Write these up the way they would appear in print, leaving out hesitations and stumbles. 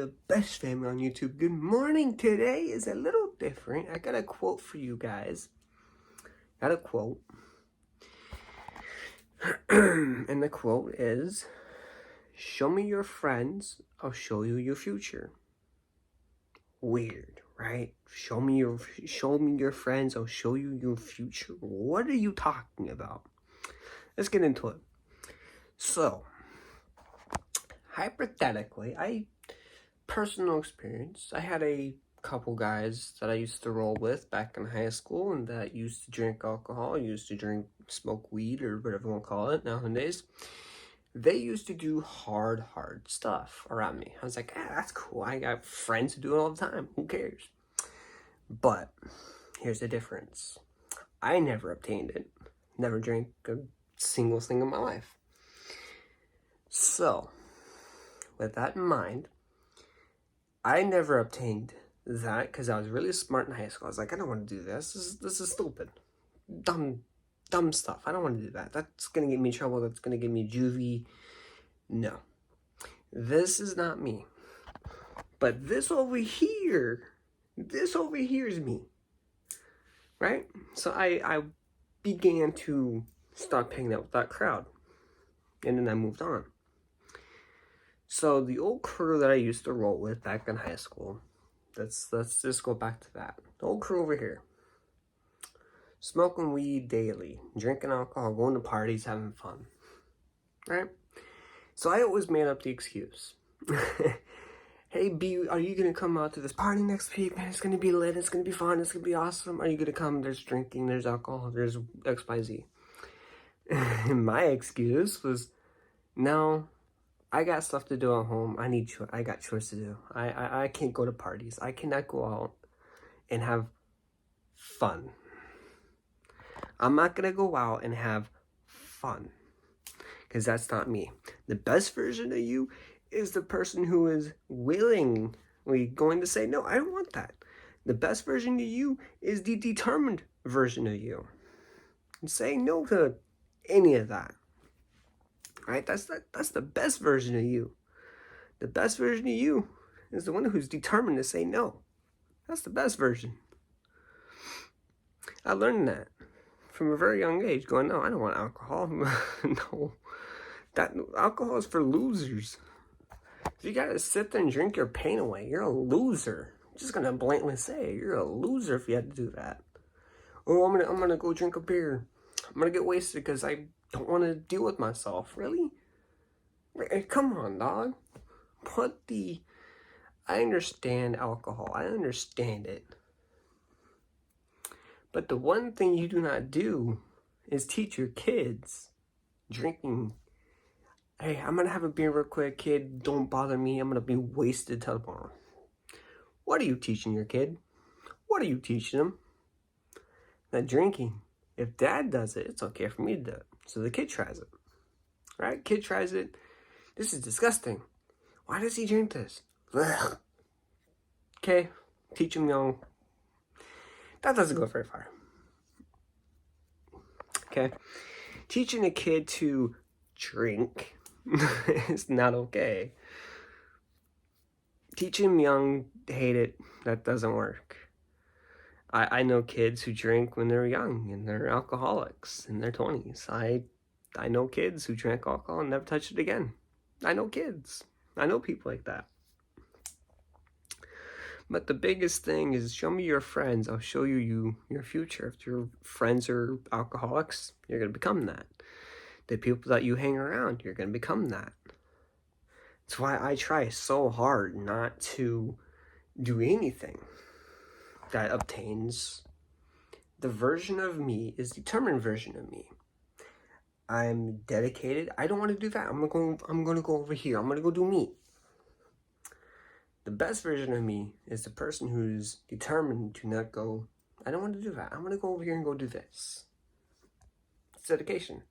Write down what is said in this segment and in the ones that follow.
the best family on YouTube. Good morning. Today is a little different. I got a quote for you guys. Got a quote. And the quote is, "Show me your friends, I'll show you your future." Weird, right? Show me your friends, I'll show you your future. What are you talking about? Let's get into it. So, hypothetically, personal experience, I had a couple guys that I used to roll with back in high school and that used to drink alcohol, smoke weed, or whatever you want to call it nowadays. They used to do hard stuff around me. I was like, that's cool. I got friends who do it all the time. Who cares? But here's the difference. I never obtained it. Never drank a single thing in my life. So, with that in mind, I never obtained that because I was really smart in high school. I was like, I don't want to do this. This is stupid. Dumb stuff. I don't want to do that. That's going to get me in trouble. That's going to get me juvie. No. This is not me. But this over here is me. Right? So I began to start hanging out with that crowd. And then I moved on. So the old crew that I used to roll with back in high school, let's just go back to that. The old crew over here. Smoking weed daily, drinking alcohol, going to parties, having fun. Right? So I always made up the excuse. Hey B, are you gonna come out to this party next week? Man, it's gonna be lit, it's gonna be fun, it's gonna be awesome. Are you gonna come? There's drinking, there's alcohol, there's XYZ. My excuse was, no, I got stuff to do at home. I got chores to do. I can't go to parties. I cannot go out and have fun. I'm not going to go out and have fun because that's not me. The best version of you is the person who is willingly going to say, no, I don't want that. The best version of you is the determined version of you. And saying no to any of that. Right? That's the best version of you. The best version of you is the one who's determined to say no. That's the best version. I learned that from a very young age, going, no, I don't want alcohol. No. Alcohol is for losers. If you gotta sit there and drink your pain away, you're a loser. I'm just gonna blatantly say it. You're a loser if you had to do that. Oh, I'm gonna go drink a beer. I'm gonna get wasted because I don't want to deal with myself. Really? Come on, dog. I understand alcohol. I understand it. But the one thing you do not do is teach your kids drinking. Hey, I'm going to have a beer real quick, kid. Don't bother me. I'm going to be wasted till tomorrow. What are you teaching your kid? What are you teaching them? That drinking. If dad does it, it's okay for me to do it. So the kid tries it. Right? Kid tries it. This is disgusting. Why does he drink this? Ugh. Okay, teach him young. That doesn't go very far. Okay, teaching a kid to drink is not okay. Teach him young, hate it. That doesn't work. I know kids who drink when they're young and they're alcoholics in their 20s. I know kids who drank alcohol and never touched it again. I know kids. I know people like that. But the biggest thing is, show me your friends, I'll show you your future. If your friends are alcoholics, you're going to become that. The people that you hang around, you're going to become that. That's why I try so hard not to do anything that obtains the version of me is determined version of me. I'm dedicated. I don't want to do that. I'm going to go over here. I'm going to go do me. The best version of me is the person who's determined to not go, I don't want to do that. I'm going to go over here and go do this. It's dedication.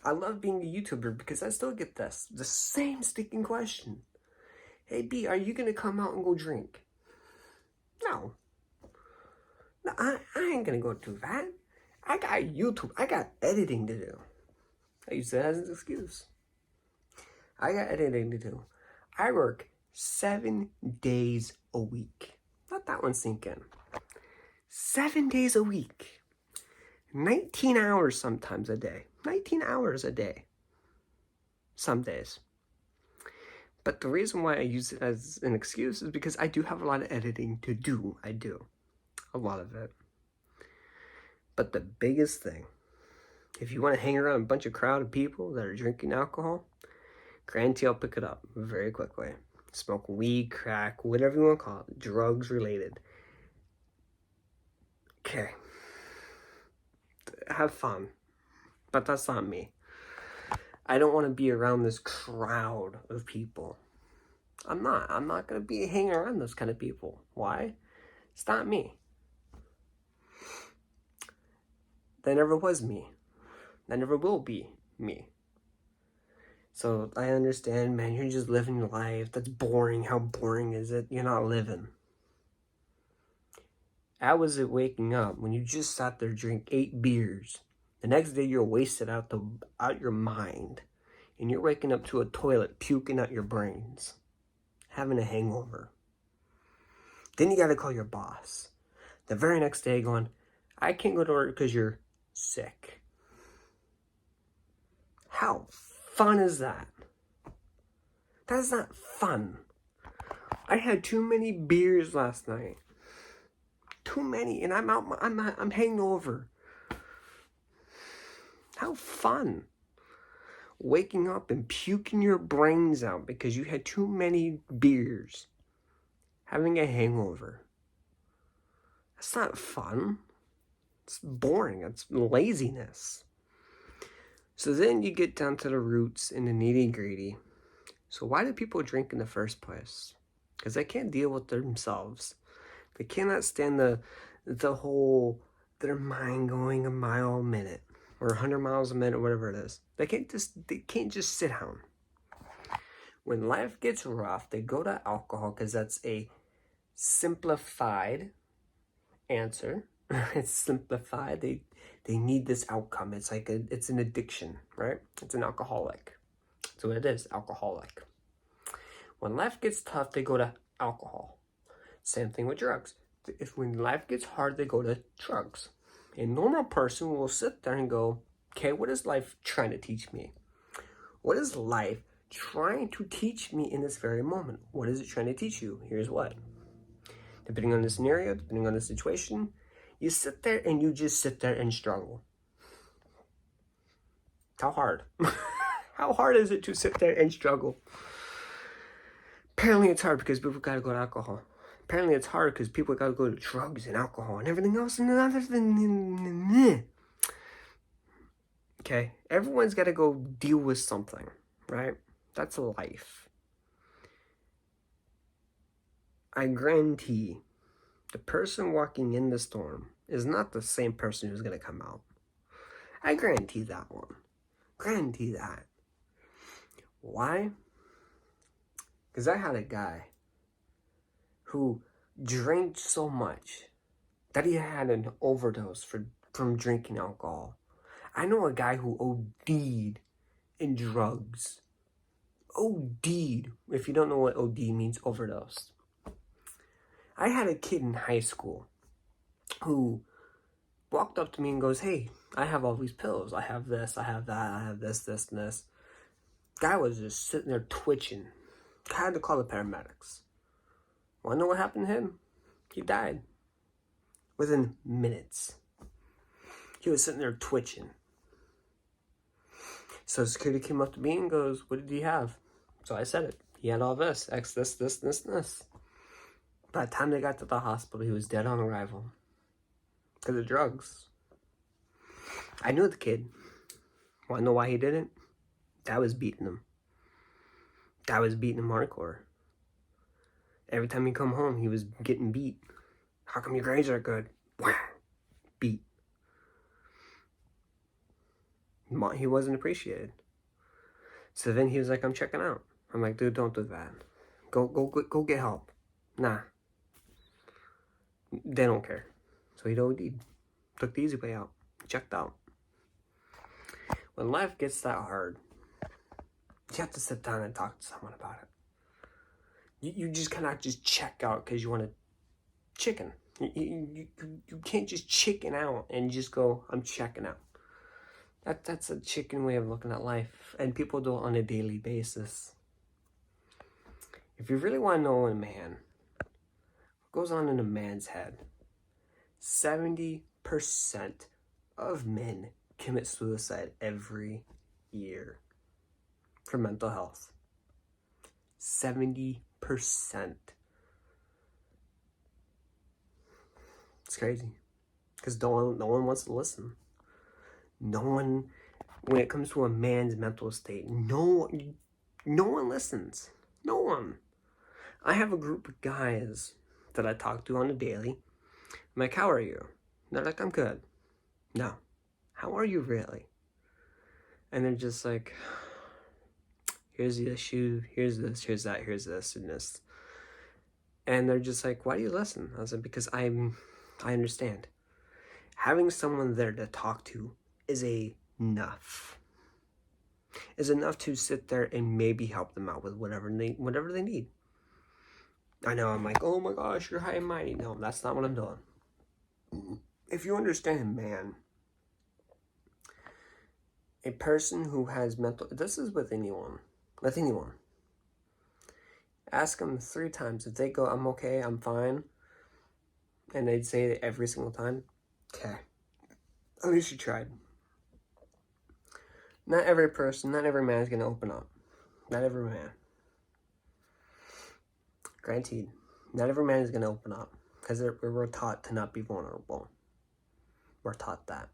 I love being a YouTuber because I still get the same sticking question. Hey B, are you going to come out and go drink? No, I ain't going to go do that. I got YouTube. I got editing to do. I use that as an excuse. I got editing to do. I work 7 days a week. Let that one sink in. 7 days a week. 19 hours sometimes a day. 19 hours a day. Some days. But the reason why I use it as an excuse is because I do have a lot of editing to do. I do. A lot of it. But the biggest thing, if you want to hang around a bunch of crowded people that are drinking alcohol, guarantee I'll pick it up very quickly. Smoke weed, crack, whatever you want to call it, drugs related. Okay. Have fun. But that's not me. I don't want to be around this crowd of people. I'm not going to be hanging around those kind of people. Why? It's not me. That never was me. That never will be me. So I understand, man, you're just living your life. That's boring. How boring is it? You're not living. How was it waking up when you just sat there, drink 8 beers? The next day you're wasted out your mind. And you're waking up to a toilet puking out your brains. Having a hangover. Then you gotta call your boss. The very next day going, I can't go to work because you're sick. How fun is that? That is not fun. I had too many beers last night. Too many, and I'm hangover. How fun. Waking up and puking your brains out because you had too many beers. Having a hangover. That's not fun. It's boring. It's laziness. So then you get down to the roots and the nitty-gritty. So why do people drink in the first place? Because they can't deal with themselves. They cannot stand the whole, their mind going a mile a minute. Or 100 miles a minute, whatever it is. They can't just sit down. When life gets rough, they go to alcohol because that's a simplified answer. It's simplified. They need this outcome. It's like it's an addiction, right? It's an alcoholic. That's what it is, alcoholic. When life gets tough, they go to alcohol. Same thing with drugs. When life gets hard, they go to drugs. A normal person will sit there and go, okay, what is life trying to teach me? What is life trying to teach me in this very moment? What is it trying to teach you? Here's what. Depending on the scenario, depending on the situation, you sit there and you just sit there and struggle. How hard? How hard is it to sit there and struggle? Apparently it's hard because people gotta go to alcohol. Apparently it's hard because people gotta go to drugs and alcohol and everything else and other than. Okay, everyone's gotta go deal with something, right? That's life. I guarantee the person walking in the storm is not the same person who's gonna come out. I guarantee that one. Guarantee that. Why? Because I had a guy who drank so much that he had an overdose from drinking alcohol. I know a guy who OD'd in drugs. OD'd. If you don't know what OD means, overdose. I had a kid in high school who walked up to me and goes, hey, I have all these pills. I have this, I have that, I have this, and this. Guy was just sitting there twitching. I had to call the paramedics. Want to know what happened to him? He died. Within minutes. He was sitting there twitching. So security came up to me and goes, what did he have? So I said it. He had all this. X, this, and this. By the time they got to the hospital, he was dead on arrival. Because of drugs. I knew the kid. Want to know why he didn't? Dad was beating him. Dad was beating him hardcore. Every time he come home, he was getting beat. How come your grades are good? Wah! Beat. He wasn't appreciated. So then he was like, I'm checking out. I'm like, dude, don't do that. Go get help. Nah. They don't care. So he OD'd. Took the easy way out. Checked out. When life gets that hard, you have to sit down and talk to someone about it. You just cannot just check out because you want to chicken. You can't just chicken out and just go, I'm checking out. That's a chicken way of looking at life, and people do it on a daily basis. If you really want to know a man, what goes on in a man's head, 70% of men commit suicide every year for mental health. 70%. It's crazy. Because no one wants to listen. No one, when it comes to a man's mental state, no one listens. No one. I have a group of guys that I talk to on a daily. I'm like, how are you? And they're like, I'm good. No. How are you really? And they're just like, here's the issue, here's this, here's that, here's this, and this. And they're just like, why do you listen? I was like, because I understand. Having someone there to talk to is enough. Is enough to sit there and maybe help them out with whatever they need. I know I'm like, oh my gosh, you're high and mighty. No, that's not what I'm doing. If you understand, man, a person who has mental, this is with anyone. Ask them 3 times. If they go, I'm okay, I'm fine, and they'd say it every single time, okay, at least you tried. Not every man is going to open up. Not every man. Guaranteed. Not every man is going to open up. Because we're taught to not be vulnerable. We're taught that.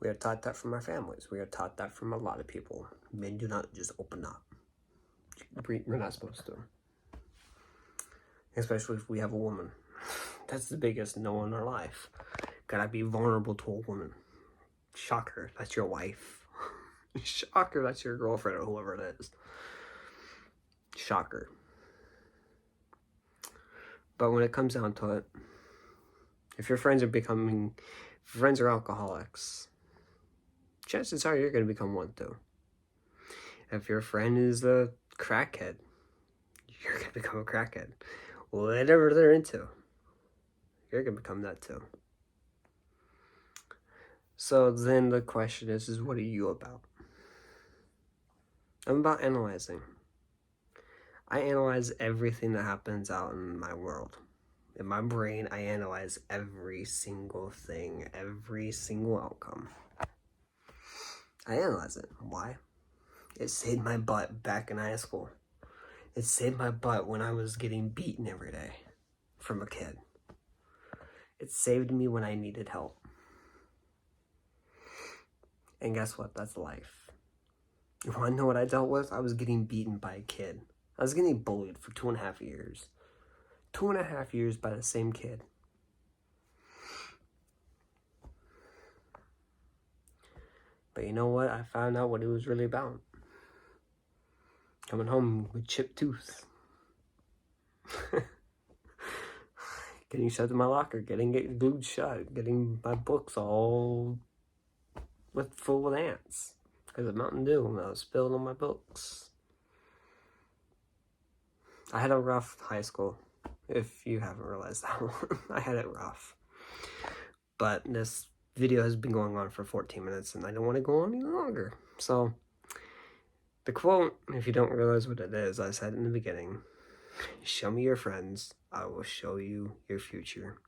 We are taught that from our families. We are taught that from a lot of people. Men do not just open up. We're not supposed to. Especially if we have a woman. That's the biggest no in our life. Gotta be vulnerable to a woman. Shocker, that's your wife. Shocker, that's your girlfriend or whoever it is. Shocker. But when it comes down to it, if your friends are alcoholics, chances are you're going to become one too. If your friend is a crackhead, you're going to become a crackhead. Whatever they're into, you're going to become that too. So then the question is what are you about? I'm about analyzing. I analyze everything that happens out in my world. In my brain, I analyze every single thing, every single outcome. I analyze it. Why? It saved my butt back in high school. It saved my butt when I was getting beaten every day from a kid. It saved me when I needed help. And guess what? That's life. You want to know what I dealt with? I was getting beaten by a kid. I was getting bullied for 2.5 years. 2.5 years by the same kid. But you know what? I found out what it was really about. Coming home with chipped tooth. Getting shut in my locker. Getting it glued shut. Getting my books all full with ants. Because of Mountain Dew and I was spilled on my books. I had a rough high school. If you haven't realized that one. I had it rough. But this video has been going on for 14 minutes and I don't want to go on any longer. So, the quote, if you don't realize what it is, I said in the beginning, show me your friends, I will show you your future.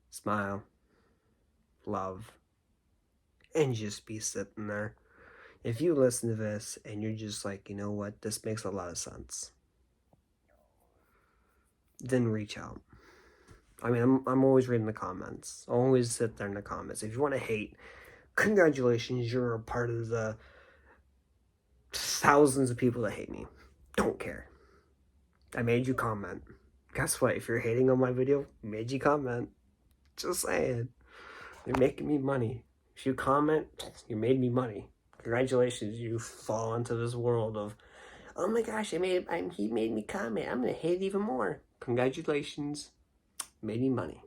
Smile, love, and just be sitting there. If you listen to this and you're just like, you know what, this makes a lot of sense, then reach out. I mean, I'm always reading the comments. I'll always sit there in the comments. If you want to hate, congratulations, you're a part of the thousands of people that hate me. Don't care. I made you comment. Guess what? If you're hating on my video, I made you comment. Just saying. You're making me money. If you comment, you made me money. Congratulations, you fall into this world of, oh my gosh, he made me comment. I'm going to hate it even more. Congratulations. Made me money.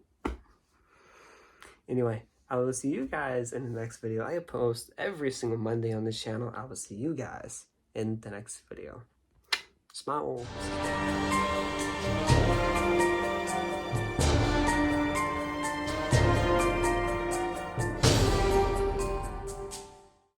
Anyway, I will see you guys in the next video. I post every single Monday on this channel. I will see you guys in the next video. Smile.